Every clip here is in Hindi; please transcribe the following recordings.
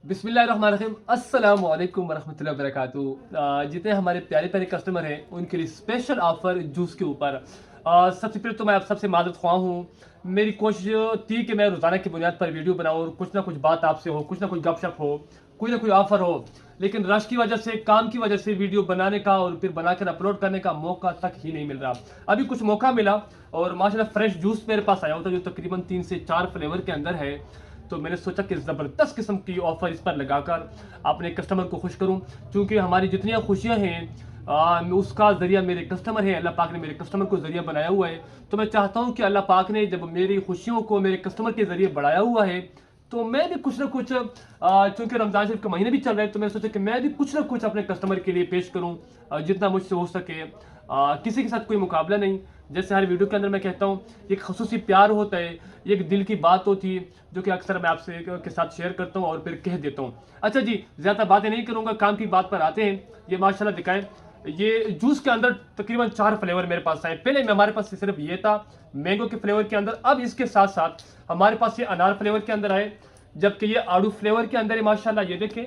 बिस्मिल्लाहिर्रहमानिर्रहीम अस्सलामु अलैकुम वरहमतुल्लाहि वबरकातुहू। जितने हमारे प्यारे प्यारे कस्टमर हैं उनके लिए स्पेशल ऑफ़र जूस के ऊपर। सबसे पहले तो मैं आप सबसे माज़रत ख़्वाह हूँ। मेरी कोशिश थी कि मैं रोज़ाना की बुनियाद पर वीडियो बनाऊँ और कुछ ना कुछ बात आपसे हो, कुछ ना कुछ गपशप हो, कोई ना कोई ऑफ़र हो, लेकिन रश की वजह से, काम की वजह से वीडियो बनाने का और फिर बनाकर अपलोड करने का मौका तक ही नहीं मिल रहा। अभी कुछ मौका मिला और माशाल्लाह फ्रेश जूस मेरे पास आया होता है जो तकरीबन 3 से 4 फ्लेवर के अंदर है। तो मैंने सोचा कि ज़बरदस्त किस्म की ऑफ़र इस पर लगाकर अपने कस्टमर को खुश करूं, क्योंकि हमारी जितनी खुशियां हैं उसका ज़रिया मेरे कस्टमर है। अल्लाह पाक ने मेरे कस्टमर को ज़रिया बनाया हुआ है। तो मैं चाहता हूं कि अल्लाह पाक ने जब मेरी खुशियों को मेरे कस्टमर के ज़रिए बढ़ाया हुआ है तो मैं भी कुछ ना कुछ, चूँकि रमज़ान शरीफ का महीना भी चल रहा है, तो मैंने सोचा कि मैं भी कुछ ना कुछ अपने कस्टमर के लिए पेश करूँ, जितना मुझसे हो सके। किसी के साथ कोई मुकाबला नहीं। जैसे हर वीडियो के अंदर मैं कहता हूँ, एक ख़ुसूसी प्यार होता है, एक दिल की बात होती है जो कि अक्सर मैं आपसे के साथ शेयर करता हूँ और फिर कह देता हूँ। अच्छा जी, ज़्यादा बातें नहीं करूँगा, काम की बात पर आते हैं। ये माशाल्लाह दिखाएं, ये जूस के अंदर तकरीबन 4 फ्लेवर मेरे पास आए। पहले में हमारे पास सिर्फ ये था मैंगो के फ्लेवर के अंदर, अब इसके साथ साथ हमारे पास ये अनार फ्लेवर के अंदर आए, जबकि ये आड़ू फ्लेवर के अंदर है माशाल्लाह, ये देखें।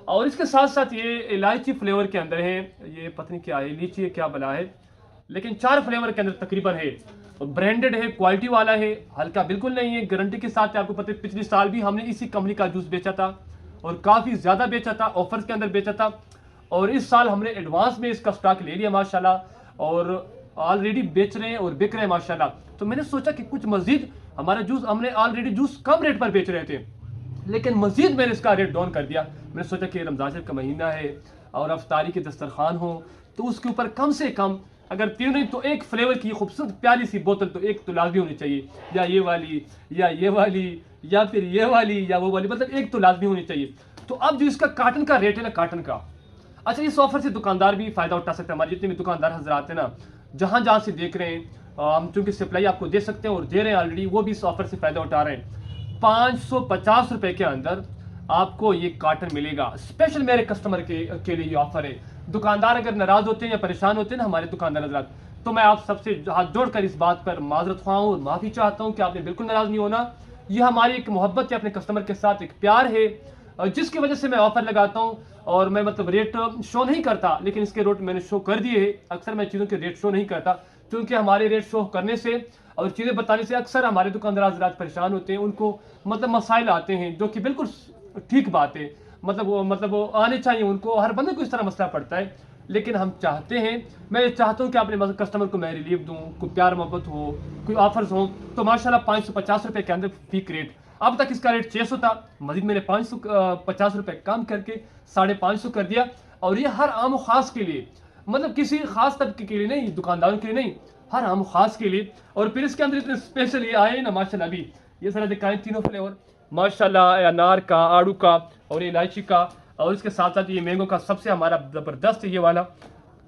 और इसके साथ साथ ये इलायची फ्लेवर के अंदर है, ये पता नहीं क्या है, लीची है क्या बला है, लेकिन 4 फ्लेवर के अंदर तकरीबन है। ब्रांडेड है, क्वालिटी वाला है, हल्का बिल्कुल नहीं है, गारंटी के साथ है। आपको पता है पिछले साल भी हमने इसी कंपनी का जूस बेचा था और काफ़ी ज़्यादा बेचा था, ऑफर्स के अंदर बेचा था। और इस साल हमने एडवांस में इसका स्टॉक ले लिया माशाल्लाह, और ऑलरेडी बेच रहे हैं और बिक रहे हैं माशाल्लाह। तो मैंने सोचा कि कुछ मजीद हमारा जूस, हमने ऑलरेडी जूस कम रेट पर बेच रहे थे, लेकिन मजीद मैंने इसका रेट डाउन कर दिया। मैंने सोचा कि रमज़ान शरीफ का महीना है और अफ्तारी की दस्तरखान हो, तो उसके ऊपर कम से कम अगर तीन नहीं तो एक फ्लेवर की खूबसूरत प्यारी सी बोतल तो एक तो लाजमी होनी चाहिए, या ये वाली या ये वाली या फिर ये वाली या वो वाली, मतलब एक तो लाजमी होनी चाहिए। तो अब जो इसका कार्टन का रेट है ना, कार्टन का, अच्छा, इस ऑफर से दुकानदार भी फायदा उठा सकते हैं। हमारे जितने भी दुकानदार हजरात हैं ना, जहां जहां से देख रहे हैं, हम चूंकि सप्लाई आपको दे सकते हैं और दे रहे हैं ऑलरेडी, वो भी इस ऑफर से फायदा उठा रहे हैं। 550 रुपए के अंदर आपको ये कार्टन मिलेगा। स्पेशल मेरे कस्टमर के लिए ये ऑफर है। दुकानदार अगर नाराज होते हैं या परेशान होते हैं ना हमारे दुकानदार हजरात, तो मैं आप सबसे हाथ जोड़कर इस बात पर माजरत ख्वाह हूँ और माफ़ी चाहता हूँ कि आपने बिल्कुल नाराज नहीं होना। ये हमारी एक मोहब्बत है अपने कस्टमर के साथ, एक प्यार है, जिसकी वजह से मैं ऑफर लगाता हूँ। और मैं मतलब रेट शो नहीं करता, लेकिन इसके रेट मैंने शो कर दिए है। अक्सर मैं चीज़ों के रेट शो नहीं करता, क्योंकि हमारे रेट शो करने से और चीज़ें बताने से अक्सर हमारे दुकानदार हजरात परेशान होते हैं, उनको मतलब मसाइल आते हैं, जो कि बिल्कुल ठीक बात है। मतलब वो आने चाहिए, उनको, हर बंदे को इस तरह मसला पड़ता है। लेकिन हम चाहते हैं, मैं चाहता हूँ कि अपने कस्टमर को मैं रिलीफ दूँ, कोई प्यार मोहब्बत हो, कोई ऑफर्स हो। तो माशाल्लाह 550 रुपये के अंदर पीक रेट। अब तक इसका रेट 600 था, मजीद मैंने 550 रुपये कम करके 550 कर दिया। और ये हर आम खास के लिए, मतलब किसी खास तबके के लिए नहीं, दुकानदारों के लिए नहीं, हर आम खास के लिए। और फिर इसके अंदर इतने स्पेशल ये आए ना माशाल्लाह, अभी ये सारा दिखाएं तीनों फ्लेवर माशाल्लाह, अनार का, आड़ू का और इलायची का, और इसके साथ साथ ये मैंगो का सबसे हमारा ज़बरदस्त है ये वाला।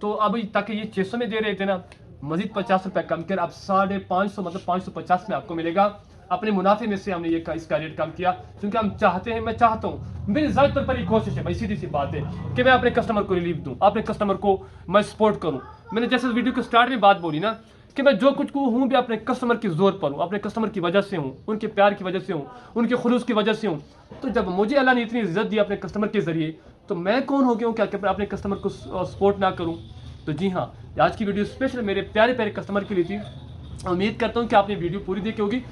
तो अभी तक ये 600 में दे रहे थे ना, मजीद 50 रुपये कम कर अब 550 मतलब 550 में आपको मिलेगा। अपने मुनाफे में से हमने इसका रेट कम किया, क्योंकि हम चाहते हैं, मैं चाहता हूँ, मेरी ज़ाहिर तौर पर ये कोशिश है भाई, सीधी सी बात है कि मैं अपने कस्टमर को रिलीफ दूँ, अपने कस्टमर को मैं सपोर्ट करूँ। मैंने जैसे वीडियो के स्टार्ट में बात बोली ना कि मैं जो कुछ को हूँ भी अपने कस्टमर की जोर पर हूँ, अपने कस्टमर की वजह से हूँ, उनके प्यार की वजह से हूँ, उनके खुलूस की वजह से हूँ। तो जब मुझे अल्लाह ने इतनी इज्जत दी अपने कस्टमर के जरिए, तो मैं कौन हो गया हूँ क्या कि अपने कस्टमर को सपोर्ट ना करूँ। तो जी हाँ, आज की वीडियो स्पेशल मेरे प्यारे प्यारे कस्टमर के लिए थी। उम्मीद करता हूँ कि आपने वीडियो पूरी देखी होगी।